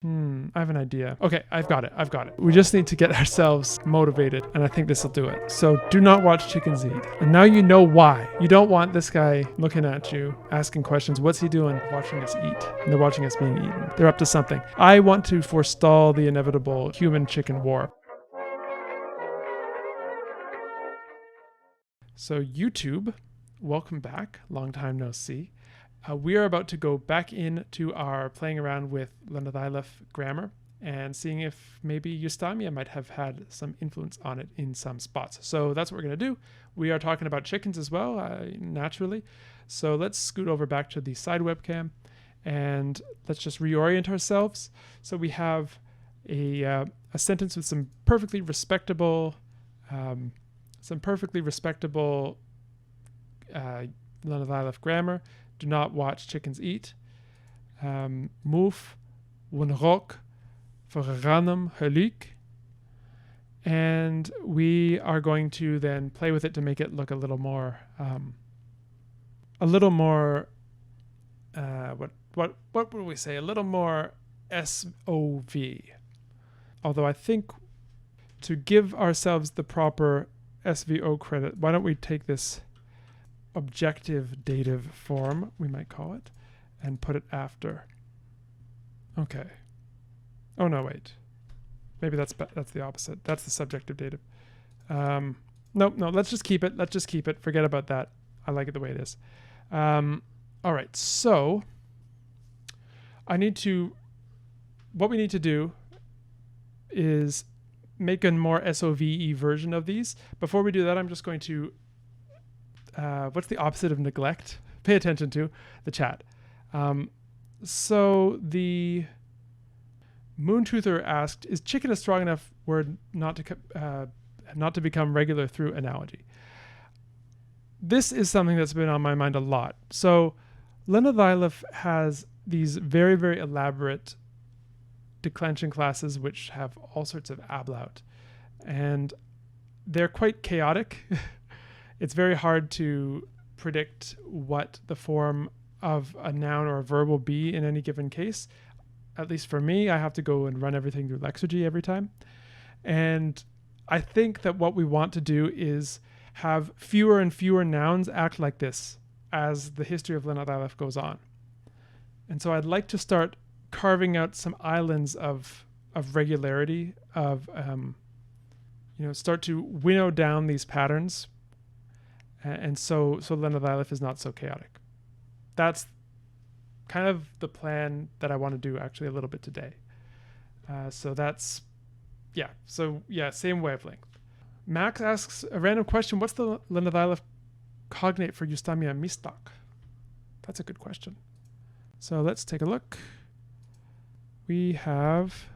I have an idea. Okay, I've got it. We just need to get ourselves motivated, and I think this will do it. So do not watch chickens eat. And now you know why. You don't want this guy looking at you, asking questions. What's he doing? Watching us eat. And they're watching us being eaten. They're up to something. I want to forestall the inevitable human-chicken war. So YouTube, welcome back. Long time no see. We are about to go back into our playing around with Lenethailef grammar and seeing if maybe Justamija might have had some influence on it in some spots. So that's what we're going to do. We are talking about chickens as well, naturally. So let's scoot over back to the side webcam and let's just reorient ourselves. So we have a sentence with some perfectly respectable Lenethailef grammar. Do not watch chickens eat. Move, wonrok, verranum, helik. And we are going to then play with it to make it look a little more, what would we say? A little more SOV. Although I think to give ourselves the proper SVO credit, why don't we take this objective dative form, we might call it, and put it after. Okay. Oh no, wait. Maybe that's the opposite. That's the subjective dative. No, let's just keep it. Forget about that. I like it the way it is. All right, so what we need to do is make a more SOVE version of these. Before we do that, I'm just going to what's the opposite of neglect? Pay attention to the chat. So the Moontoother asked, is chicken a strong enough word not to become regular through analogy? This is something that's been on my mind a lot. So Lenethailef has these very, very elaborate declension classes which have all sorts of ablaut. And they're quite chaotic. It's very hard to predict what the form of a noun or a verb will be in any given case. At least for me, I have to go and run everything through Lexergy every time. And I think that what we want to do is have fewer and fewer nouns act like this as the history of Lenethailef goes on. And so I'd like to start carving out some islands of regularity, start to winnow down these patterns. And so Lenethailef is not so chaotic. That's kind of the plan that I want to do actually a little bit today. Same wavelength. Max asks a random question. What's the Lenethailef cognate for Justamija-Mistak? That's a good question. So let's take a look. We have,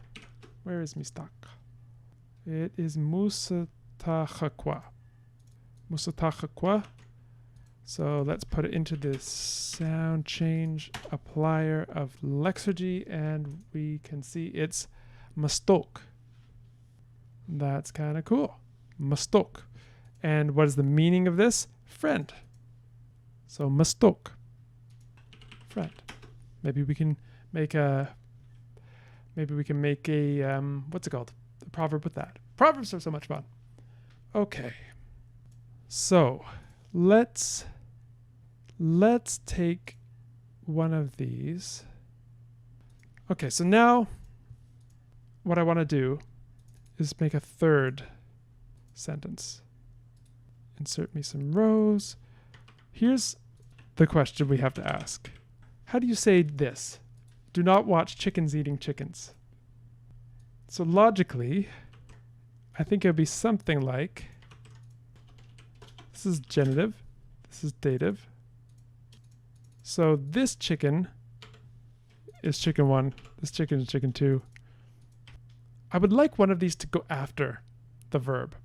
where is Mistak? It is Musatachakwa. So let's put it into this sound change applier of Lexergy and we can see it's mastok. That's kind of cool. Mastok. And what is the meaning of this? Friend. So mastok. Friend. Maybe we can make a what's it called? A proverb with that. Proverbs are so much fun. Okay. So let's take one of these. Okay, so now what I want to do is make a third sentence. Insert me some rows. Here's the question we have to ask. How do you say this? Do not watch chickens eating chickens. So logically, I think it would be something like, this is genitive, this is dative. So this chicken is chicken 1, this chicken is chicken 2. I would like one of these to go after the verb.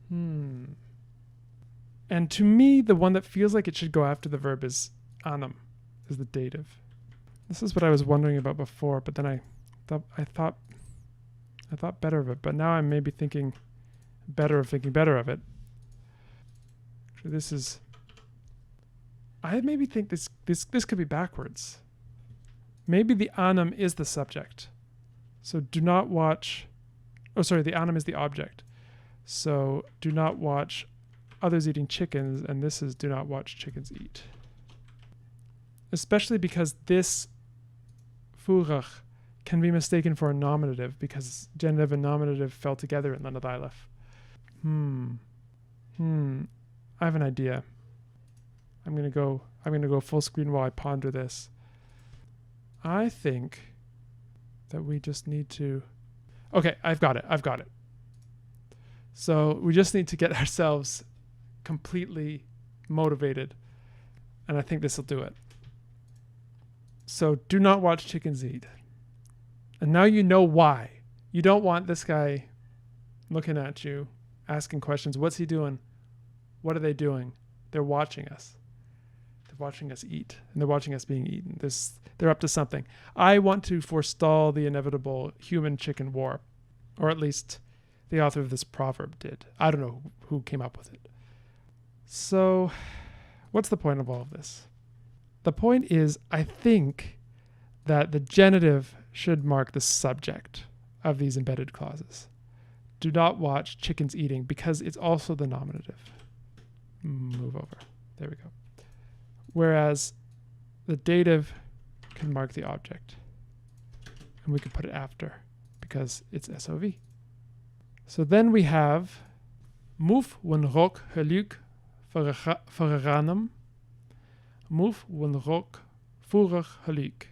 And to me, the one that feels like it should go after the verb is anam, is the dative. This is what I was wondering about before, but then I thought better of it, but now I'm maybe thinking better of it. Actually, I maybe think this could be backwards. Maybe the anam is the subject So do not watch, oh sorry, the anim is the object. So do not watch others eating chickens, and this is do not watch chickens eat. Especially because this furach can be mistaken for a nominative because genitive and nominative fell together in Lenethailef. I have an idea. I'm gonna go full screen while I ponder this. I think that we just need to, okay, I've got it. So we just need to get ourselves completely motivated, and I think this will do it. So do not watch chickens eat. And now you know why. You don't want this guy looking at you, asking questions. What's he doing? What are they doing? They're watching us. They're watching us eat, and they're watching us being eaten. They're up to something. I want to forestall the inevitable human-chicken war, or at least the author of this proverb did. I don't know who came up with it. So what's the point of all of this? The point is, I think that the genitive should mark the subject of these embedded clauses. Do not watch chickens eating because it's also the nominative. Move over. There we go. Whereas the dative can mark the object. And we can put it after because it's SOV. So then we have move wen rok geluk verranem. Move wen rok voerig geluk.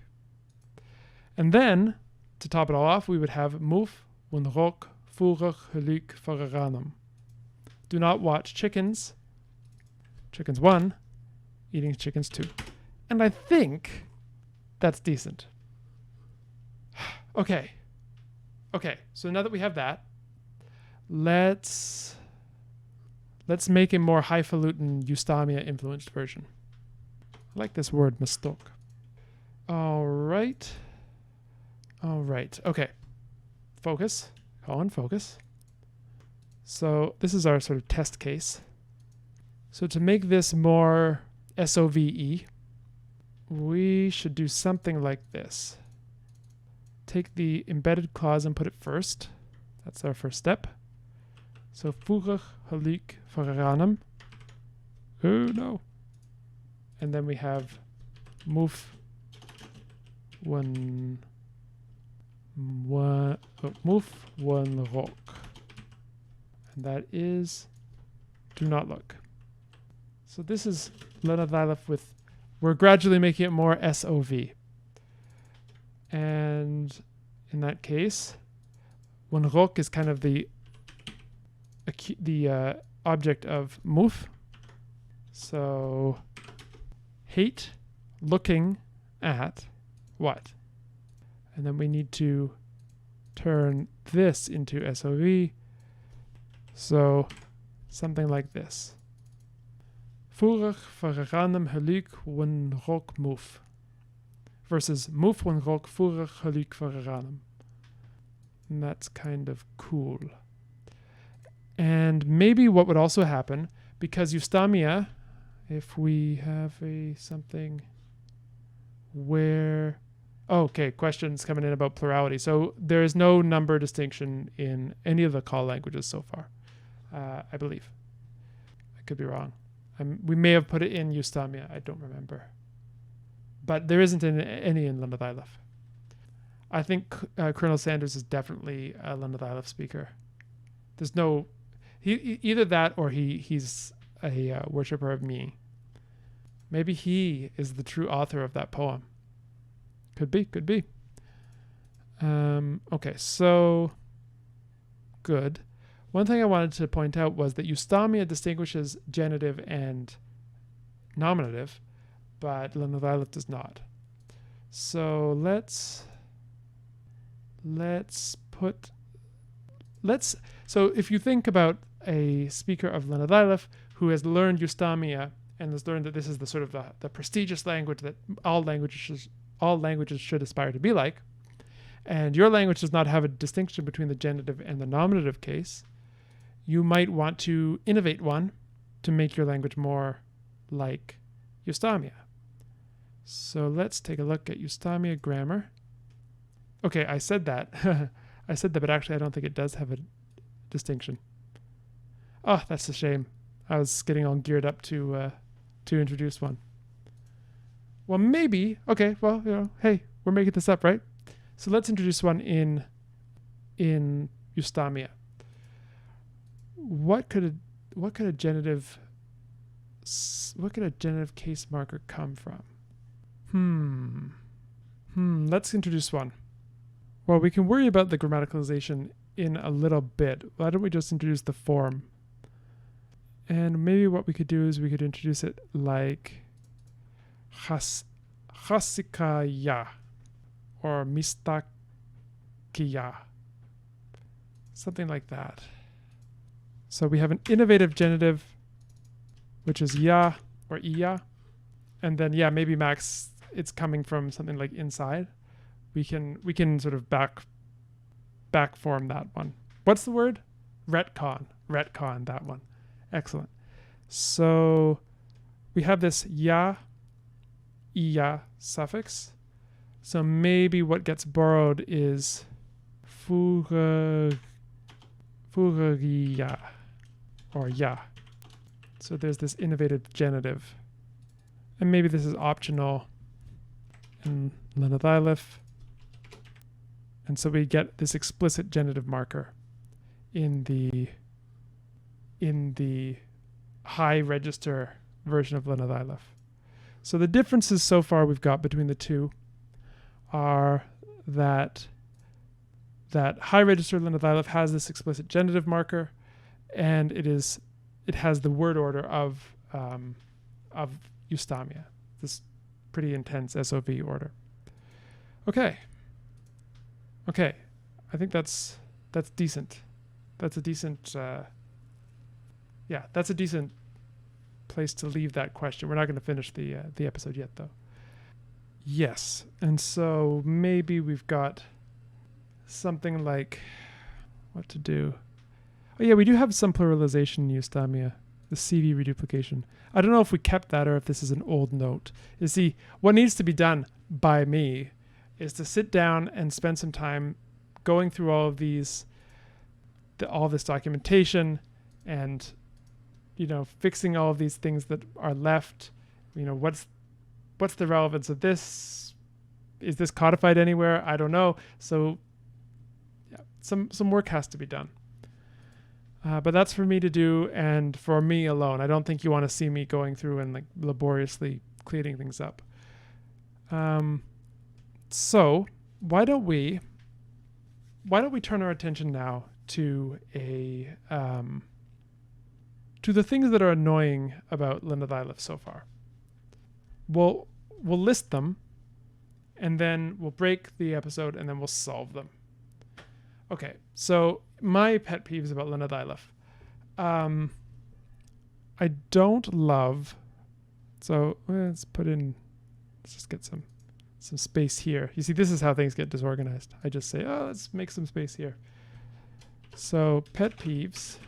And then, to top it all off, we would have move wen rok voerig geluk verranem. Do not watch chickens 1, eating chickens 2. And I think that's decent. Okay, so now that we have that, let's make a more highfalutin Justamija influenced version. I like this word, mistok. All right. Okay. Focus. Colin, focus. So this is our sort of test case. So to make this more SOVE, we should do something like this. Take the embedded clause and put it first. That's our first step. So voerig geluk verranem. Oh no. And then we have move one rock. And that is do not look. So this is Lenethailef with, we're gradually making it more SOV. And in that case, one rock is kind of the object of move. So hate looking at what? And then we need to turn this into SOV. So something like this. Voerig verranem geluk wen rok move. Versus move wen rok voerig geluk verranem. And that's kind of cool. And maybe what would also happen, because Justamija, if we have something where, okay, questions coming in about plurality. So there is no number distinction in any of the call languages so far, I believe. I could be wrong. We may have put it in Justamija, I don't remember. But there isn't any in Lenethailef. I think Colonel Sanders is definitely a Lenethailef speaker. There's no, either that or he's a worshipper of me. Maybe he is the true author of that poem. Could be. Okay, so good. One thing I wanted to point out was that Justamija distinguishes genitive and nominative, but Lenethailef does not. So so if you think about a speaker of Lenethailef who has learned Justamija and has learned that this is the sort of the prestigious language that all languages should aspire to be like, and your language does not have a distinction between the genitive and the nominative case, you might want to innovate one to make your language more like Justamija. So let's take a look at Justamija grammar. Okay, I said that. I said that, but actually I don't think it does have a distinction. Oh, that's a shame. I was getting all geared up to introduce one. Well, maybe. Okay, well, hey, we're making this up, right? So let's introduce one in Justamija. What could a genitive case marker come from? Let's introduce one. Well, we can worry about the grammaticalization in a little bit. Why don't we just introduce the form? And maybe what we could do is we could introduce it like Hasikaya or Mistakiya. Something like that. So we have an innovative genitive, which is ya or iya. And then, yeah, maybe Max, it's coming from something like inside. We can sort of back form that one. What's the word? Retcon, that one. Excellent. So we have this ya, iya suffix. So maybe what gets borrowed is furegia or ya. So there's this innovative genitive. And maybe this is optional in Lenethailef. And so we get this explicit genitive marker in the high register version of Lenethailef. So the differences so far we've got between the two are that high register Lenethailef has this explicit genitive marker, and it has the word order of Justamija, this pretty intense SOV order. Okay, I think that's decent. That's a decent that's a decent place to leave that question. We're not going to finish the episode yet, though. Yes, and so maybe we've got something like what to do. Oh yeah, we do have some pluralization in Justamija, the CV reduplication. I don't know if we kept that or if this is an old note. You see, what needs to be done by me is to sit down and spend some time going through all of these, all this documentation, and fixing all of these things that are left. What's the relevance of this? Is this codified anywhere? I don't know. So yeah, some work has to be done. But that's for me to do, and for me alone. I don't think you want to see me going through and like laboriously cleaning things up. So why don't we turn our attention now to to the things that are annoying about Lenethailef so far. We'll list them, and then we'll break the episode, and then we'll solve them. Okay, so my pet peeves about Lenethailef. I don't love. So let's just get some space here. You see, this is how things get disorganized. I just say, let's make some space here. So pet peeves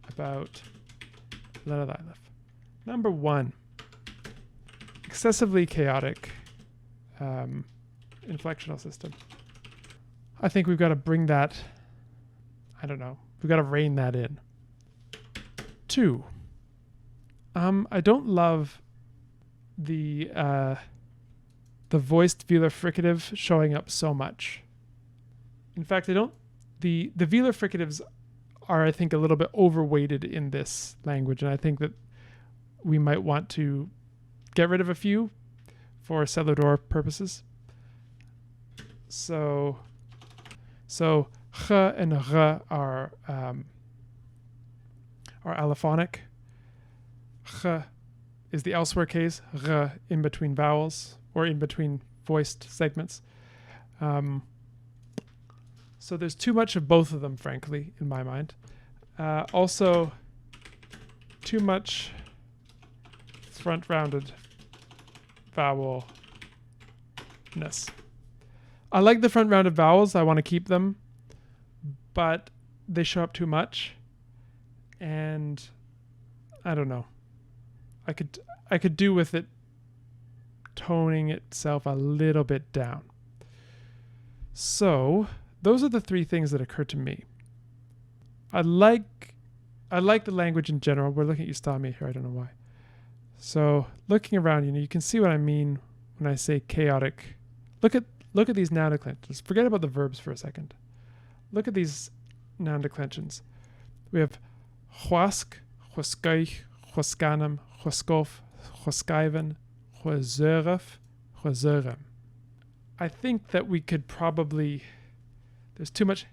about Lenethailef. Number 1, excessively chaotic inflectional system. I think we've got to bring that, we've got to rein that in. 2, I don't love the voiced velar fricative showing up so much. In fact, the velar fricatives are, I think, a little bit overweighted in this language, and I think that we might want to get rid of a few for cellular purposes. So ch and r are allophonic. Ch is the elsewhere case, r in between vowels or in between voiced segments. So there's too much of both of them, frankly, in my mind. Also, too much front-rounded vowelness. I like the front-rounded vowels. I want to keep them, but they show up too much, and I don't know. I could do with it toning itself a little bit down. So those are the three things that occur to me. I like the language in general. We're looking at Justamija here. I don't know why. So looking around, you can see what I mean when I say chaotic. Look at these noun declensions. Forget about the verbs for a second. Look at these noun declensions. We have huask, huaskuich, huaskanum, huaskof, huaskaiven, huazuref, huazurem. I think that we could probably, there's too much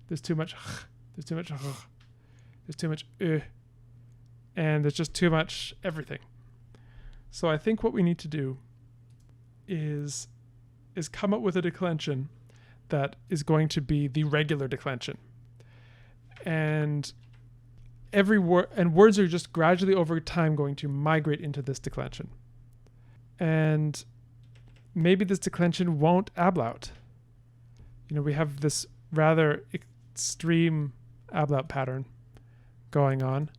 there's too much there's too much there's too much and there's just too much everything. So I think what we need to do is come up with a declension that is going to be the regular declension. And every word, and words are just gradually over time going to migrate into this declension. And maybe this declension won't ablaut. We have this rather extreme ablaut pattern going on.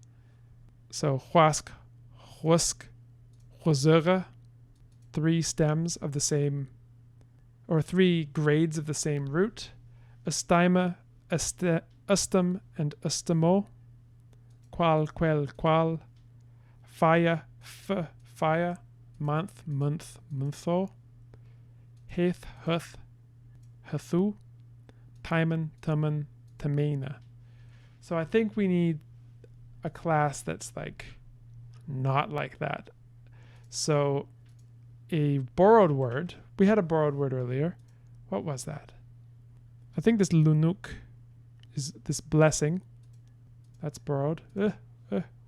So huask, husk, huazura, three stems of the same, or three grades of the same root. Estaima, ustum, and ustamo. Qual, quel, qual. Faya, faya. Month, month, montho. Heth, huth, hethu. Timen, tumen, tamena. So I think we need a class that's like not like that. So a borrowed word, we had a borrowed word earlier. What was that? I think this lunuk is this blessing. That's borrowed. Where'd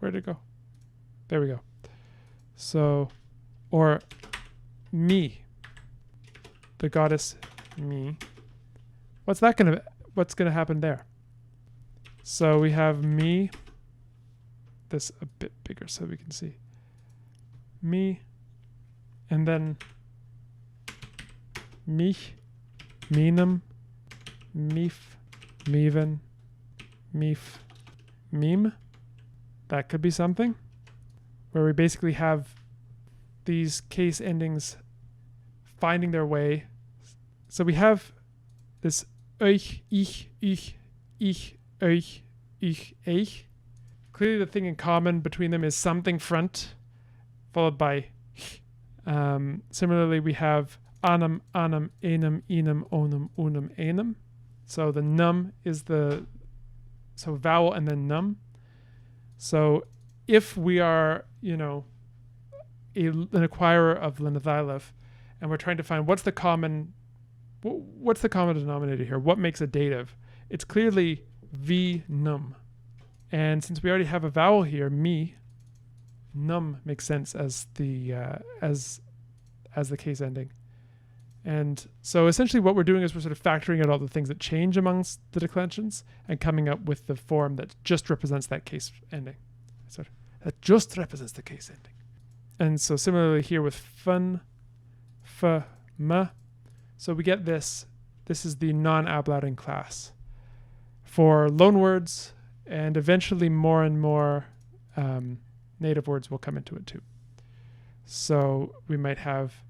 it go? There we go. So, or me, the goddess me. What's gonna happen there? So we have me, this a bit bigger so we can see. Me, and then mich, minem, mif, miven, mif, meme. That could be something where we basically have these case endings finding their way. So we have this euch, ich, euch, ich. Clearly the thing in common between them is something front followed by similarly we have anum, enum, enum, onum, unum, enum. So the num is so vowel and then num. So if we are, an acquirer of Lenethailef and we're trying to find what's the common denominator here, what makes a dative, it's clearly v num. And since we already have a vowel here, me, num makes sense as the case ending. And so essentially what we're doing is we're sort of factoring out all the things that change amongst the declensions and coming up with the form that just represents that case ending. So that just represents the case ending. And so similarly here with fun, f, m. So we get this. This is the non-ablouting class for loanwords, and eventually more and more native words will come into it too. So we might have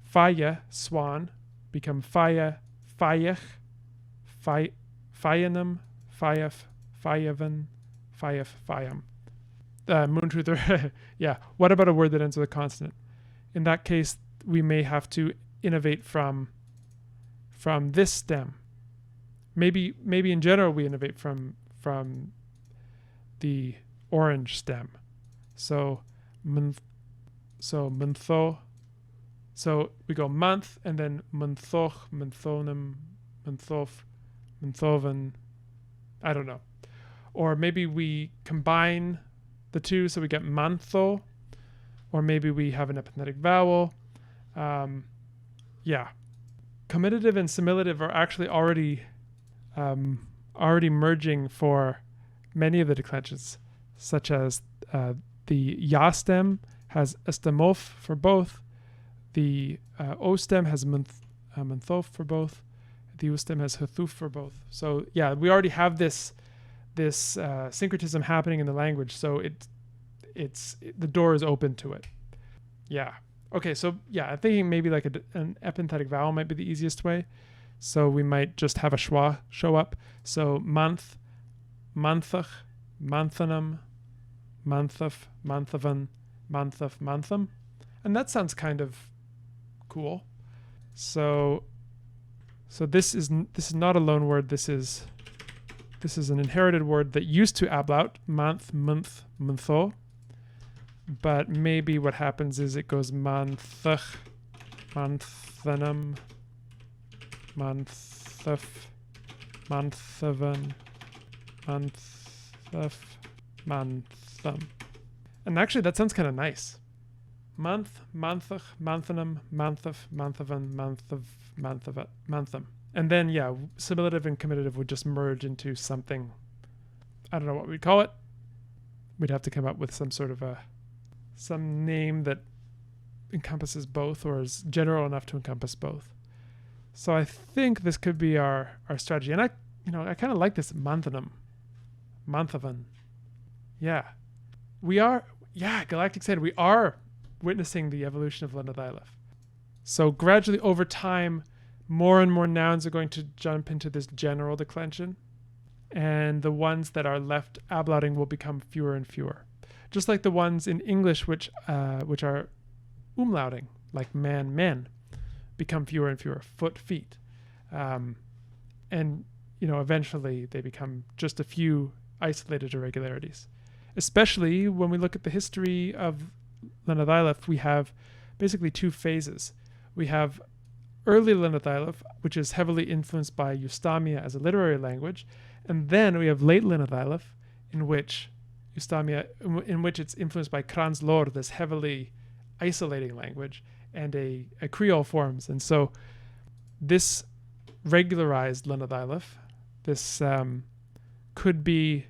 faya, swan, become faya, fayach, fayanum, fayaf, fayavan, fayaf, fayam. Moontruther, yeah. What about a word that ends with a consonant? In that case, we may have to innovate from this stem. Maybe in general we innovate from the orange stem. So mentho. So we go month and then menthoch, menthonum, menthof, menthoven. I don't know. Or maybe we combine the two so we get mantho. Or maybe we have an epenthetic vowel. Yeah. Comitative and similative are actually already merging for many of the declensions, such as the ya stem has estemof for both. The O stem has menthof for both. The U stem has hethuf for both. So yeah, we already have this syncretism happening in the language. So the door is open to it. Yeah. Okay. So yeah, I'm thinking maybe like an epenthetic vowel might be the easiest way. So we might just have a schwa show up. So month, monthach, monthanum, monthaf, monthavan, monthaf, montham. And that sounds kind of cool. So this is not a loan word. This is an inherited word that used to ablaut month, month, montho. But maybe what happens is it goes monthach, monthanum, monthaf, monthavan, monthaf, montham. And actually that sounds kind of nice. Month, monthach, monthanum, monthaf, monthavan, monthav, monthavat, montham. And then, yeah, simulative and comitative would just merge into something. I don't know what we'd call it. We'd have to come up with some sort of some name that encompasses both or is general enough to encompass both. So I think this could be our strategy. And I kind of like this monthanum, monthavan. Yeah. Galactic said we are witnessing the evolution of Lenethailef. So gradually over time, more and more nouns are going to jump into this general declension, and the ones that are left ablauting will become fewer and fewer. Just like the ones in English which are umlauting, like man, men, become fewer and fewer, foot, feet. And eventually they become just a few isolated irregularities. Especially when we look at the history of Lenethailef, we have basically two phases. We have early Lenethailef, which is heavily influenced by Justamija as a literary language, and then we have late Lenethailef, in which it's influenced by Kranz-Lor, this heavily isolating language, and a Creole forms. And so this regularized Lenethailef, this could be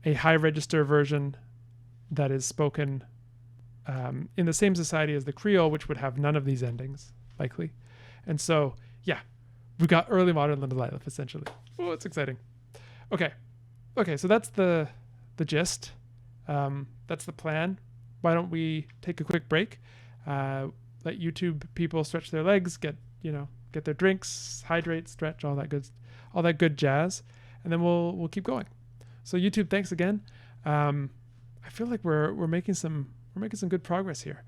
a high register version that is spoken in the same society as the Creole, which would have none of these endings, likely. And so, yeah, we've got early modern Lenethailef, essentially. Oh, it's exciting. Okay, so that's the gist. That's the plan. Why don't we take a quick break, let YouTube people stretch their legs, get their drinks, hydrate, stretch, all that good jazz, and then we'll keep going. So YouTube, thanks again. I feel like we're making some good progress here.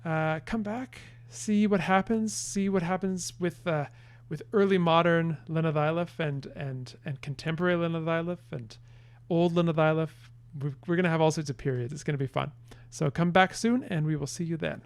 Come back, see what happens with early modern Lenethailef and contemporary Lenethailef and old Lenethailef. We're going to have all sorts of periods. It's going to be fun. So come back soon, and we will see you then.